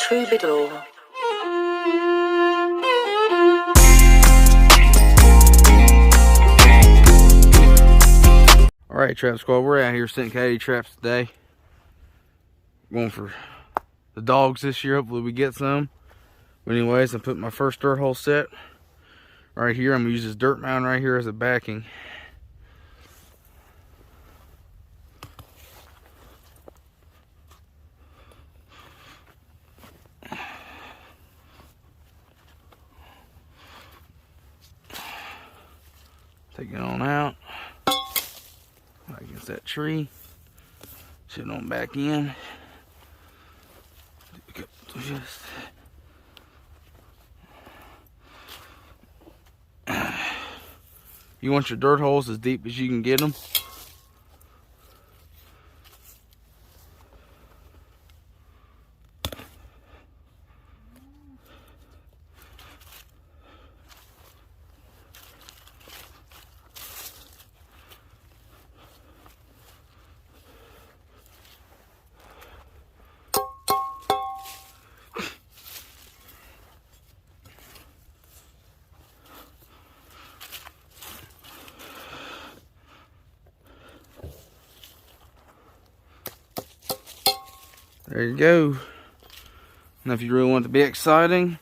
Troubadour. Alright, Trap Squad, we're out here setting coyote traps today. Going for the dogs this year. Hopefully we get some. But anyways, I put my first dirt hole set right here. I'm going to use this dirt mound right here as a backing. Take it on out. Against that tree. Sit on back in. Just you want your dirt holes as deep as you can get them. There you go. Now if you really want it to be exciting,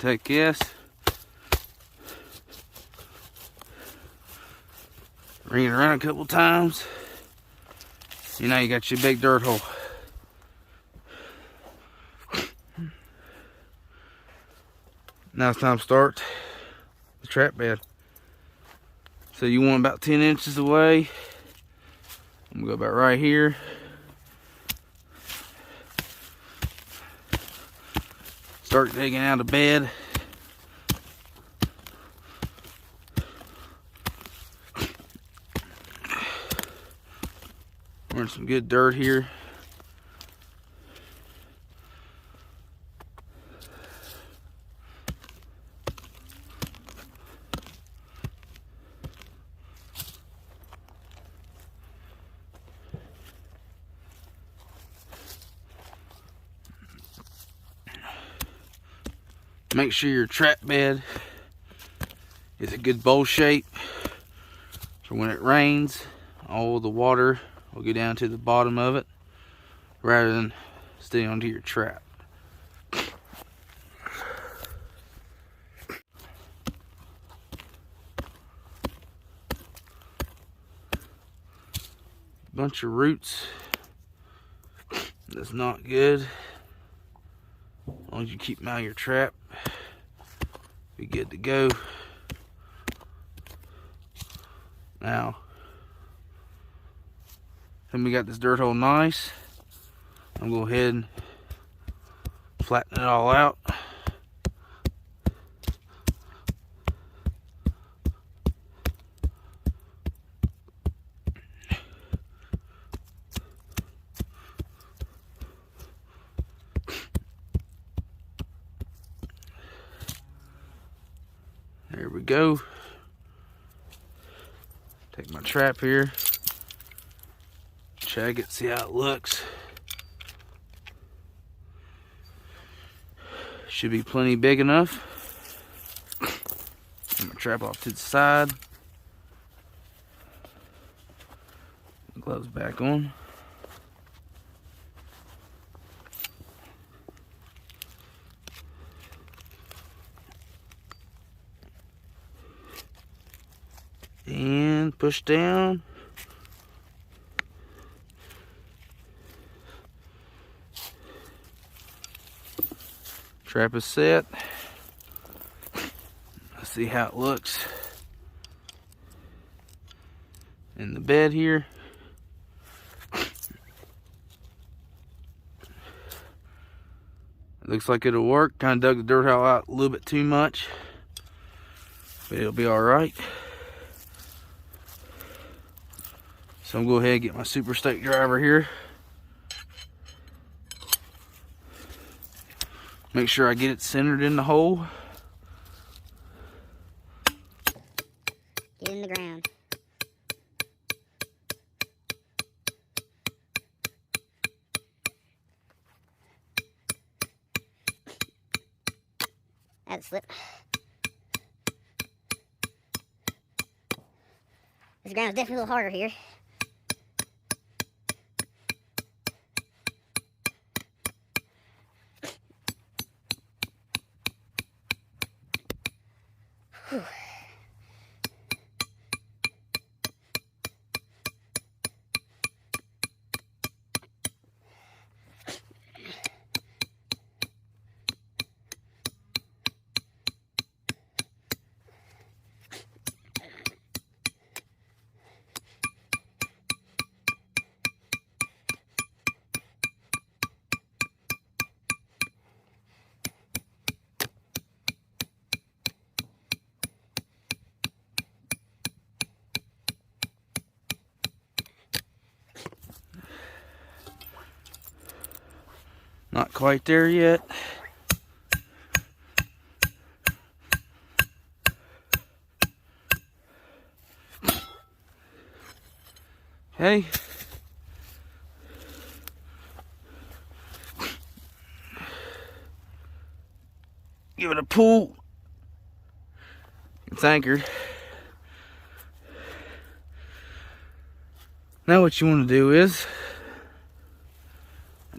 take this, ring it around a couple times. You know you got your big dirt hole. Now it's time to start the trap bed. So you want about 10 inches away. I'm gonna go about right here. Start digging out of bed. We're in some good dirt here. Make sure your trap bed is a good bowl shape, so when it rains, all the water will go down to the bottom of it rather than stay onto your trap. Bunch of roots, that's not good. As long as you keep them out of your trap, be good to go. Now, then we got this dirt hole nice. I'm gonna go ahead and flatten it all out. There we go. Take my trap here, check it, see how it looks. Should be plenty big enough. Put my trap off to the side. Gloves back on. And push down. Trap is set. Let's see how it looks in the bed here. It looks like it'll work. Kind of dug the dirt hole out a little bit too much, but it'll be all right. So I'm gonna go ahead and get my super stake driver here. Make sure I get it centered in the hole. Get in the ground. had to slip. This ground is definitely a little harder here. Whew. Not quite there yet. Okay. Give it a pull. It's anchored. Now what you want to do is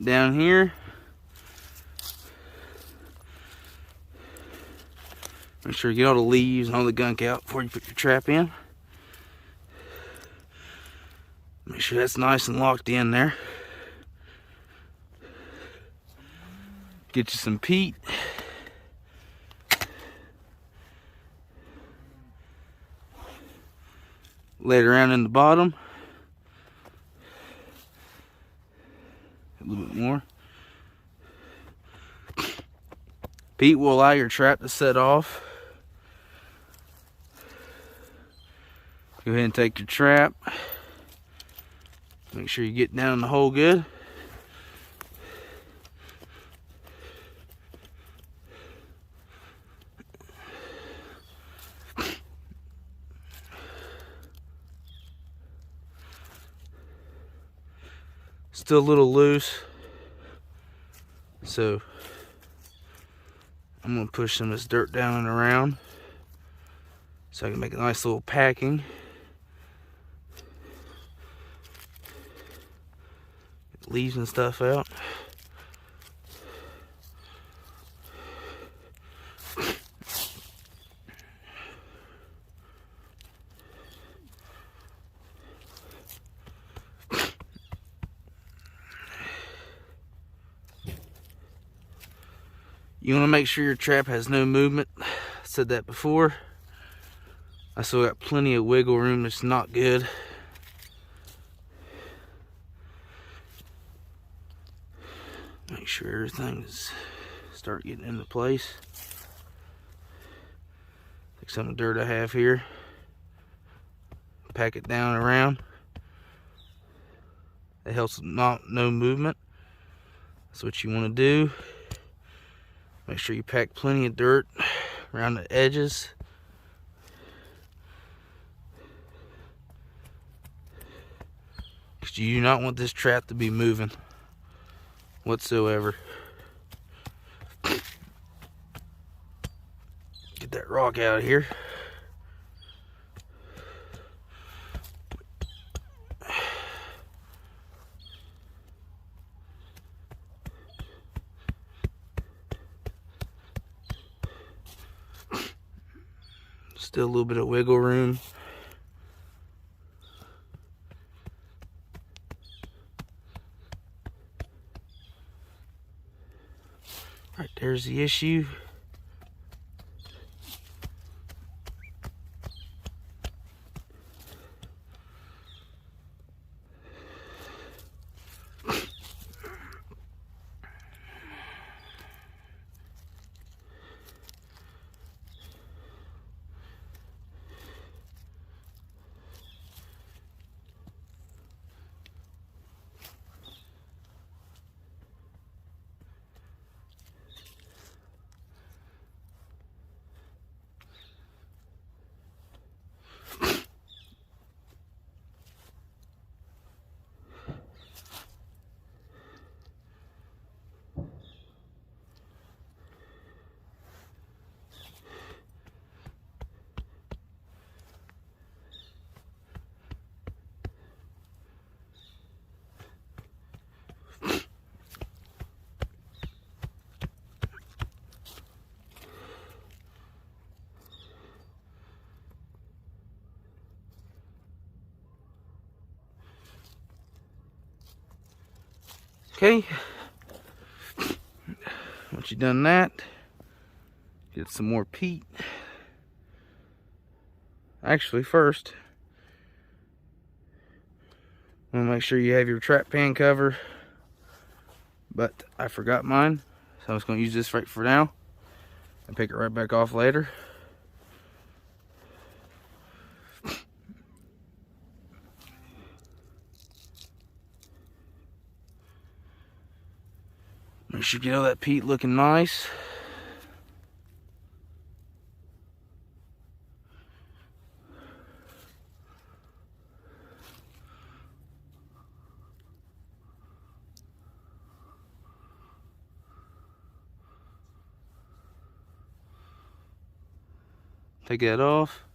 down here, make sure you get all the leaves and all the gunk out before you put your trap in. Make sure that's nice and locked in there. Get you some peat. Lay it around in the bottom. A little bit more. Peat will allow your trap to set off. Go ahead and take your trap. Make sure you get down in the hole good. Still a little loose, so I'm going to push some of this dirt down and around so I can make a nice little packing. Get leaves and stuff out. You want to make sure your trap has no movement. I said that before. I still got plenty of wiggle room. It's not good. Make sure everything's start getting into place. Take some of the dirt I have here. Pack it down and around. It helps no movement. That's what you want to do. Make sure you pack plenty of dirt around the edges. Because you do not want this trap to be moving whatsoever. Get that rock out of here. Still a little bit of wiggle room. Right, there's the issue. Okay. Once you've done that, get some more peat. Actually, first, want to make sure you have your trap pan cover, but I forgot mine, so I'm just going to use this right for now and pick it right back off later. Make sure you get all that peat looking nice. Take that off.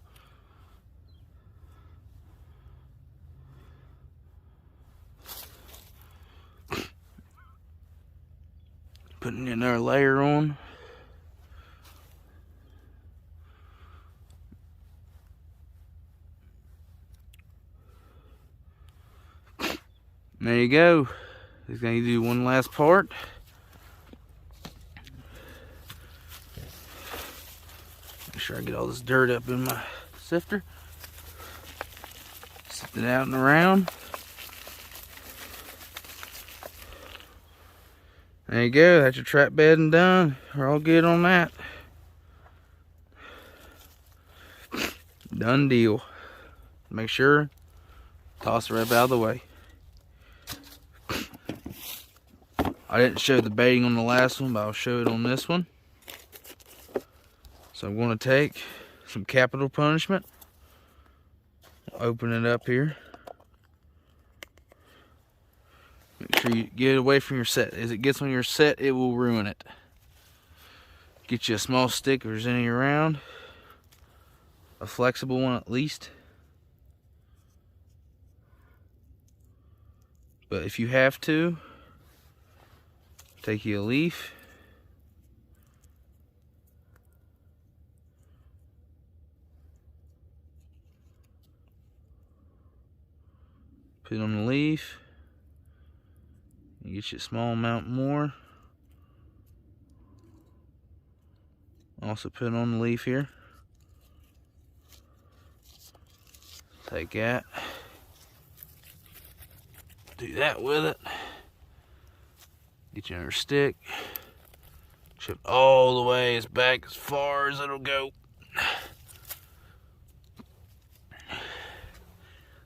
Putting another layer on. There you go. Just going to do one last part. Make sure I get all this dirt up in my sifter. Sift it out and around. There you go. That's your trap bedding done. We're all good on that. Done deal. Make sure, toss the wrap out of the way. I didn't show the bedding on the last one, but I'll show it on this one. So I'm going to take some capital punishment. Open it up here. Make sure you get it away from your set. As it gets on your set, it will ruin it. Get you a small stick if there's any around. A flexible one at least. But if you have to, take you a leaf. Put it on the leaf. You get you a small amount more. Also put it on the leaf here. Take that. Do that with it. Get you another stick. Chip all the way as back as far as it'll go.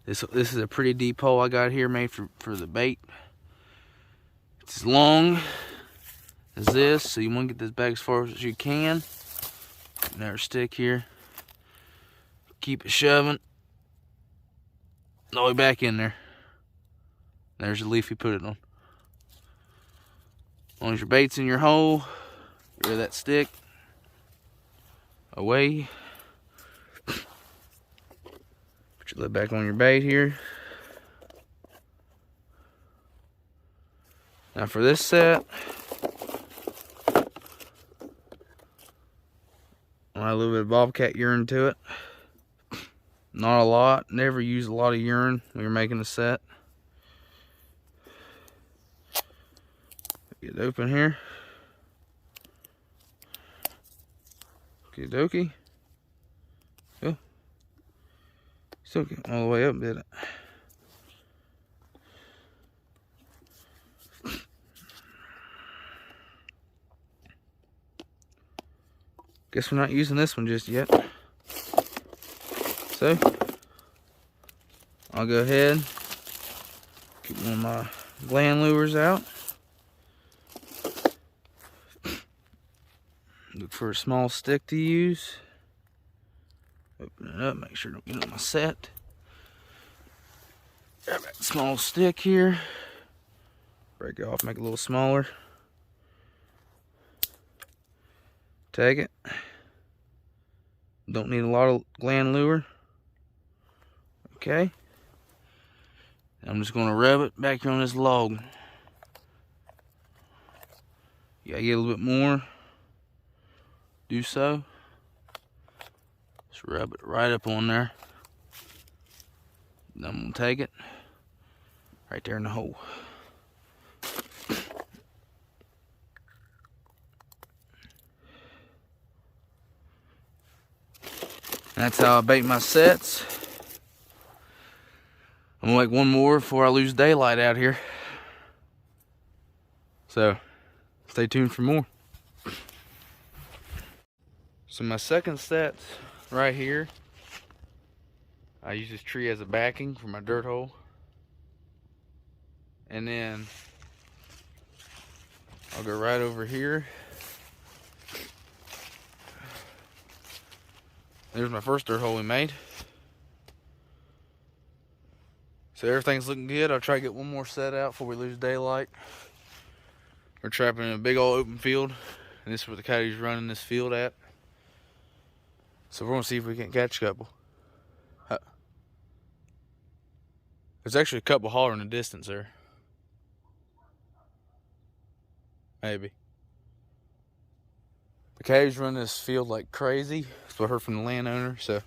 This is a pretty deep hole I got here made for the bait. It's as long as this, so you want to get this back as far as you can. Another stick here. Keep it shoving all the way back in there. There's the leaf you put it on. As long as your bait's in your hole, get rid of that stick. Away. Put your lid back on your bait here. Now for this set, I'll add a little bit of bobcat urine to it. Not a lot. Never use a lot of urine when you're making a set. Get it open here. Okie dokie. Oh. Still getting all the way up, did it? Guess we're not using this one just yet. So, I'll go ahead, get one of my gland lures out. Look for a small stick to use. Open it up, make sure I don't get on my set. Grab that small stick here. Break it off, make it a little smaller. Take it. Don't need a lot of gland lure. Okay. I'm just going to rub it back here on this log. You gotta get a little bit more. Do so. Just rub it right up on there. Then I'm going to take it right there in the hole. that's how I bait my sets. I'm gonna make one more before I lose daylight out here. So, stay tuned for more. So my second set right here, I use this tree as a backing for my dirt hole. And then I'll go right over here. There's my first dirt hole we made. So everything's looking good. I'll try to get one more set out before we lose daylight. We're trapping in a big old open field, and this is where the coyote's running this field at. So we're gonna see if we can catch a couple. There's actually a couple hollering in the distance there. Maybe. The coyote's running this field like crazy. That's what I heard from the landowner. So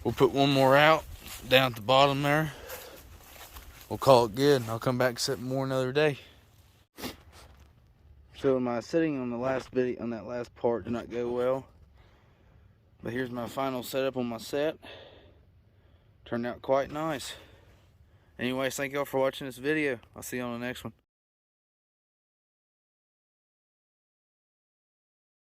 we'll put one more out down at the bottom there. We'll call it good. I'll come back and set more another day. So my setting on the last video, on that last part, did not go well. But here's my final setup on my set. Turned out quite nice. Anyways, thank y'all for watching this video. I'll see you on the next one.